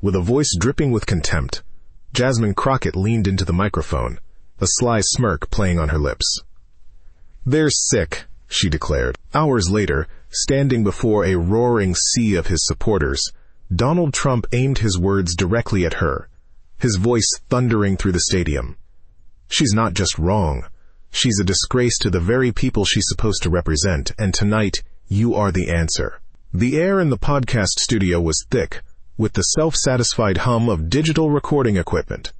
With a voice dripping with contempt, Jasmine Crockett leaned into the microphone, a sly smirk playing on her lips. "They're sick," she declared. Hours later, standing before a roaring sea of his supporters, Donald Trump aimed his words directly at her, his voice thundering through the stadium. "She's not just wrong. She's a disgrace to the very people she's supposed to represent, and tonight, you are the answer." The air in the podcast studio was thick, with the self-satisfied hum of digital recording equipment.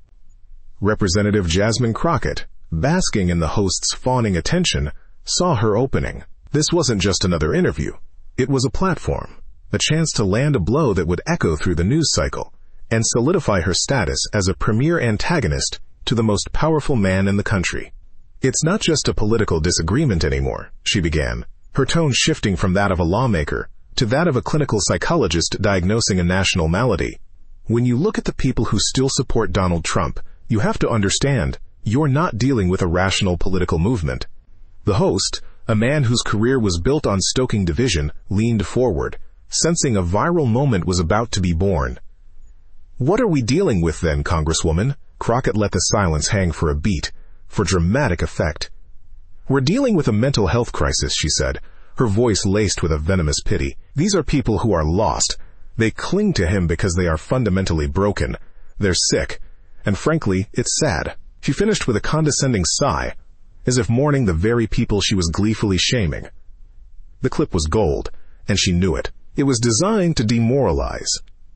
Representative Jasmine Crockett, basking in the host's fawning attention, saw her opening. This wasn't just another interview. It was a platform, a chance to land a blow that would echo through the news cycle and solidify her status as a premier antagonist to the most powerful man in the country. "It's not just a political disagreement anymore," she began, her tone shifting from that of a lawmaker to that of a clinical psychologist diagnosing a national malady. "When you look at the people who still support Donald Trump, you have to understand you're not dealing with a rational political movement." The host, a man whose career was built on stoking division, leaned forward, sensing a viral moment was about to be born. "What are we dealing with then, Congresswoman?" Crockett let the silence hang for a beat, for dramatic effect. "We're dealing with a mental health crisis," she said, her voice laced with a venomous pity. "These are people who are lost. They cling to him because they are fundamentally broken. They're sick. And frankly, it's sad." She finished with a condescending sigh, as if mourning the very people she was gleefully shaming. The clip was gold, and she knew it. It was designed to demoralize,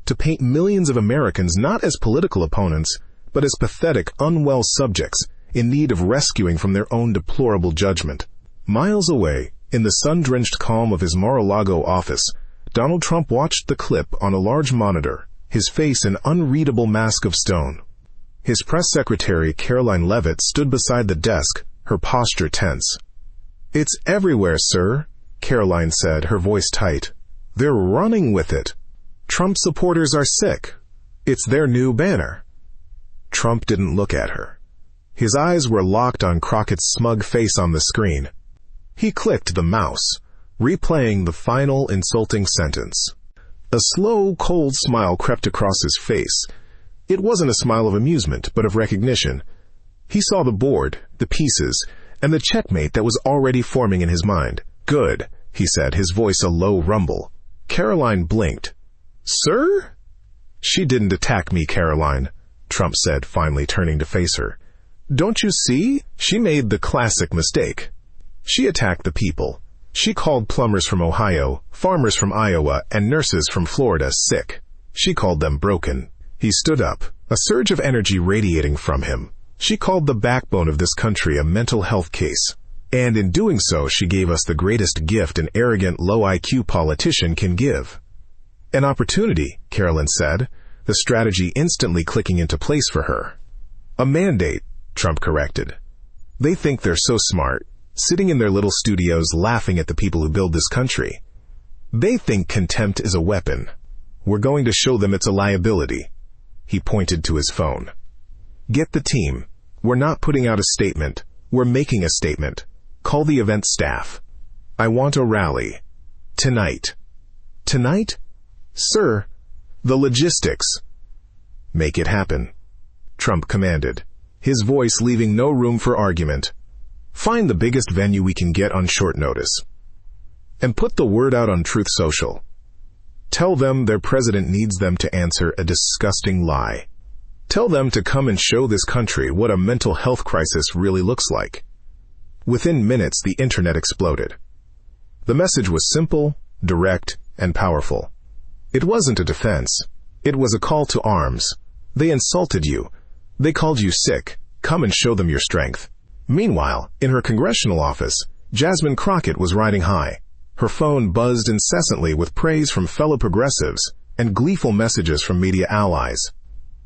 to paint millions of Americans not as political opponents, but as pathetic, unwell subjects in need of rescuing from their own deplorable judgment. Miles away, in the sun-drenched calm of his Mar-a-Lago office, Donald Trump watched the clip on a large monitor, his face an unreadable mask of stone. His press secretary, Karoline Leavitt, stood beside the desk, her posture tense. "It's everywhere, sir," Karoline said, her voice tight. "They're running with it. Trump supporters are sick. It's their new banner." Trump didn't look at her. His eyes were locked on Crockett's smug face on the screen. He clicked the mouse, replaying the final insulting sentence. A slow, cold smile crept across his face. It wasn't a smile of amusement, but of recognition. He saw the board, the pieces, and the checkmate that was already forming in his mind. "Good," he said, his voice a low rumble. Karoline blinked. "Sir?" "She didn't attack me, Karoline," Trump said, finally turning to face her. "Don't you see? She made the classic mistake. She attacked the people. She called plumbers from Ohio, farmers from Iowa, and nurses from Florida sick. She called them broken." He stood up, a surge of energy radiating from him. "She called the backbone of this country a mental health case. And in doing so, she gave us the greatest gift an arrogant, low IQ politician can give. An opportunity," Karoline said, the strategy instantly clicking into place for her. "A mandate," Trump corrected. "They think they're so smart, sitting in their little studios laughing at the people who build this country. They think contempt is a weapon. We're going to show them it's a liability." He pointed to his phone. "Get the team. We're not putting out a statement. We're making a statement. Call the event staff. I want a rally. Tonight." "Tonight?" "Sir, the logistics." "Make it happen," Trump commanded, his voice leaving no room for argument. "Find the biggest venue we can get on short notice. And put the word out on Truth Social. Tell them their president needs them to answer a disgusting lie. Tell them to come and show this country what a mental health crisis really looks like." Within minutes, the internet exploded. The message was simple, direct, and powerful. It wasn't a defense. It was a call to arms. They insulted you. They called you sick. Come and show them your strength. Meanwhile, in her congressional office, Jasmine Crockett was riding high. Her phone buzzed incessantly with praise from fellow progressives and gleeful messages from media allies.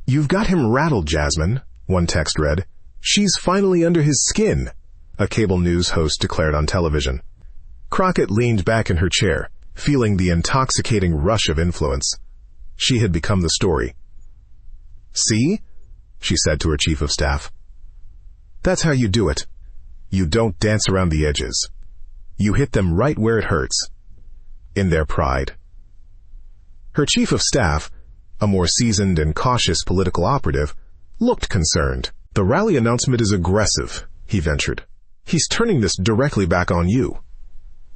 "You've got him rattled, Jasmine," one text read. "She's finally under his skin," a cable news host declared on television. Crockett leaned back in her chair, feeling the intoxicating rush of influence. She had become the story. "See?" she said to her chief of staff. "That's how you do it. You don't dance around the edges. You hit them right where it hurts. In their pride." Her chief of staff, a more seasoned and cautious political operative, looked concerned. "The rally announcement is aggressive," he ventured. "He's turning this directly back on you."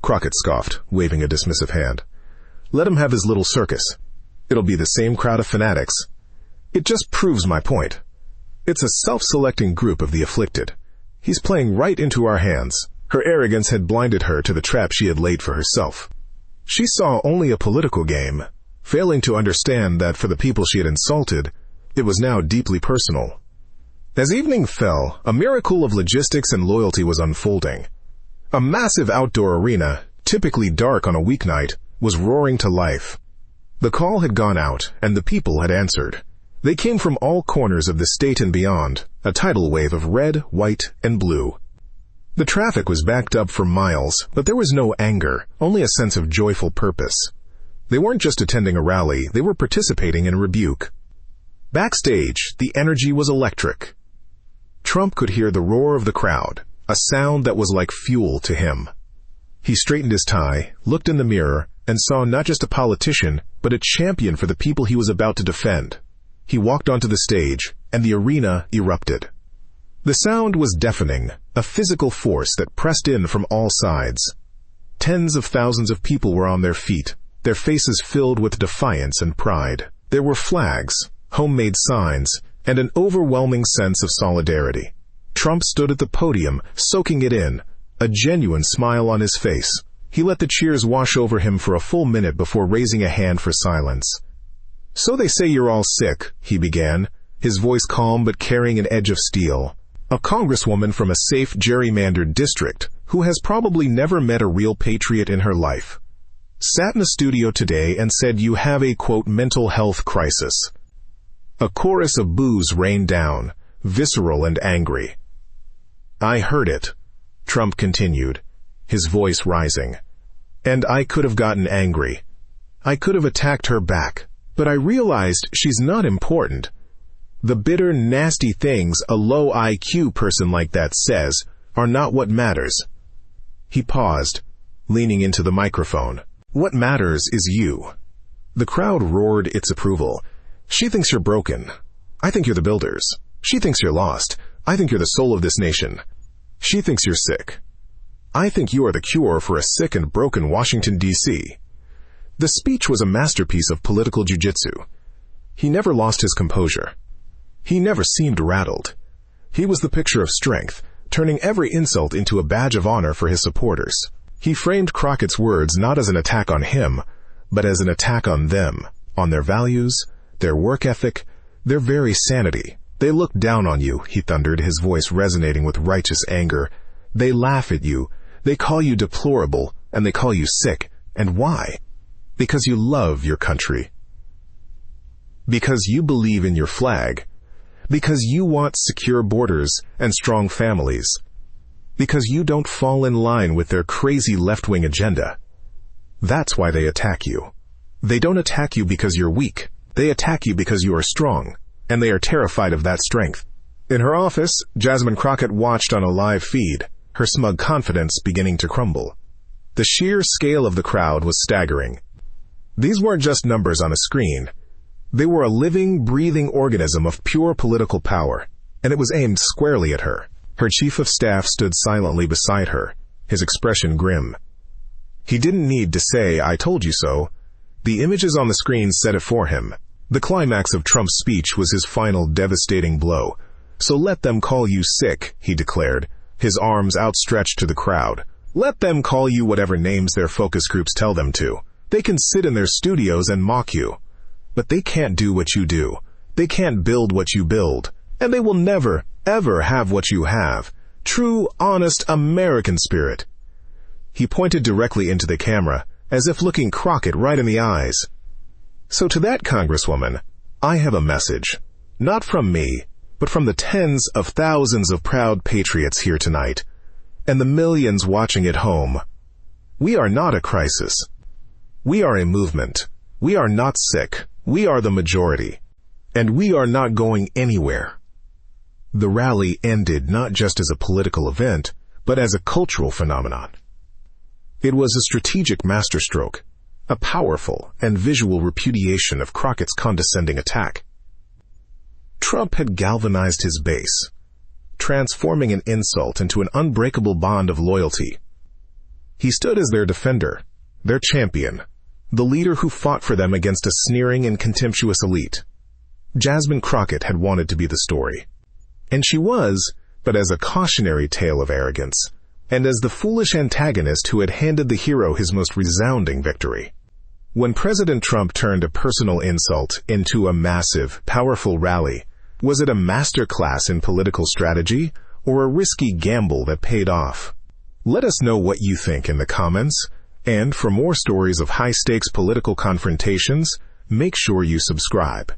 Crockett scoffed, waving a dismissive hand. "Let him have his little circus. It'll be the same crowd of fanatics. It just proves my point. It's a self-selecting group of the afflicted. He's playing right into our hands." Her arrogance had blinded her to the trap she had laid for herself. She saw only a political game, failing to understand that for the people she had insulted, it was now deeply personal. As evening fell, a miracle of logistics and loyalty was unfolding. A massive outdoor arena, typically dark on a weeknight, was roaring to life. The call had gone out, and the people had answered. They came from all corners of the state and beyond, a tidal wave of red, white, and blue. The traffic was backed up for miles, but there was no anger, only a sense of joyful purpose. They weren't just attending a rally, they were participating in a rebuke. Backstage, the energy was electric. Trump could hear the roar of the crowd, a sound that was like fuel to him. He straightened his tie, looked in the mirror, and saw not just a politician, but a champion for the people he was about to defend. He walked onto the stage, and the arena erupted. The sound was deafening, a physical force that pressed in from all sides. Tens of thousands of people were on their feet, their faces filled with defiance and pride. There were flags, homemade signs, and an overwhelming sense of solidarity. Trump stood at the podium, soaking it in, a genuine smile on his face. He let the cheers wash over him for a full minute before raising a hand for silence. "So they say you're all sick," he began, his voice calm but carrying an edge of steel. A congresswoman from a safe, gerrymandered district, who has probably never met a real patriot in her life, sat in a studio today and said you have a, quote, mental health crisis. A chorus of boos rained down, visceral and angry. "I heard it," Trump continued, his voice rising. "And I could have gotten angry. I could have attacked her back. But I realized she's not important. The bitter, nasty things a low IQ person like that says are not what matters." He paused, leaning into the microphone. "What matters is you." The crowd roared its approval. "She thinks you're broken. I think you're the builders. She thinks you're lost. I think you're the soul of this nation. She thinks you're sick. I think you are the cure for a sick and broken Washington, D.C. The speech was a masterpiece of political jujitsu. He never lost his composure. He never seemed rattled. He was the picture of strength, turning every insult into a badge of honor for his supporters. He framed Crockett's words not as an attack on him, but as an attack on them, on their values, their work ethic, their very sanity. "They look down on you," he thundered, his voice resonating with righteous anger. "They laugh at you. They call you deplorable, and they call you sick. And why? Because you love your country. Because you believe in your flag. Because you want secure borders and strong families. Because you don't fall in line with their crazy left-wing agenda. That's why they attack you. They don't attack you because you're weak. They attack you because you are strong, and they are terrified of that strength." In her office, Jasmine Crockett watched on a live feed, her smug confidence beginning to crumble. The sheer scale of the crowd was staggering. These weren't just numbers on a screen. They were a living, breathing organism of pure political power, and it was aimed squarely at her. Her chief of staff stood silently beside her, his expression grim. He didn't need to say, "I told you so." The images on the screen said it for him. The climax of Trump's speech was his final devastating blow. "So let them call you sick," he declared, his arms outstretched to the crowd. "Let them call you whatever names their focus groups tell them to. They can sit in their studios and mock you. But they can't do what you do. They can't build what you build. And they will never, ever have what you have. True, honest American spirit." He pointed directly into the camera, as if looking Crockett right in the eyes. "So to that Congresswoman, I have a message. Not from me, but from the tens of thousands of proud patriots here tonight, and the millions watching at home. We are not a crisis. We are a movement. We are not sick. We are the majority. And we are not going anywhere." The rally ended not just as a political event, but as a cultural phenomenon. It was a strategic masterstroke, a powerful and visual repudiation of Crockett's condescending attack. Trump had galvanized his base, transforming an insult into an unbreakable bond of loyalty. He stood as their defender, their champion, the leader who fought for them against a sneering and contemptuous elite. Jasmine Crockett had wanted to be the story. And she was, but as a cautionary tale of arrogance, and as the foolish antagonist who had handed the hero his most resounding victory. When President Trump turned a personal insult into a massive, powerful rally, was it a masterclass in political strategy or a risky gamble that paid off? Let us know what you think in the comments, and for more stories of high-stakes political confrontations, make sure you subscribe.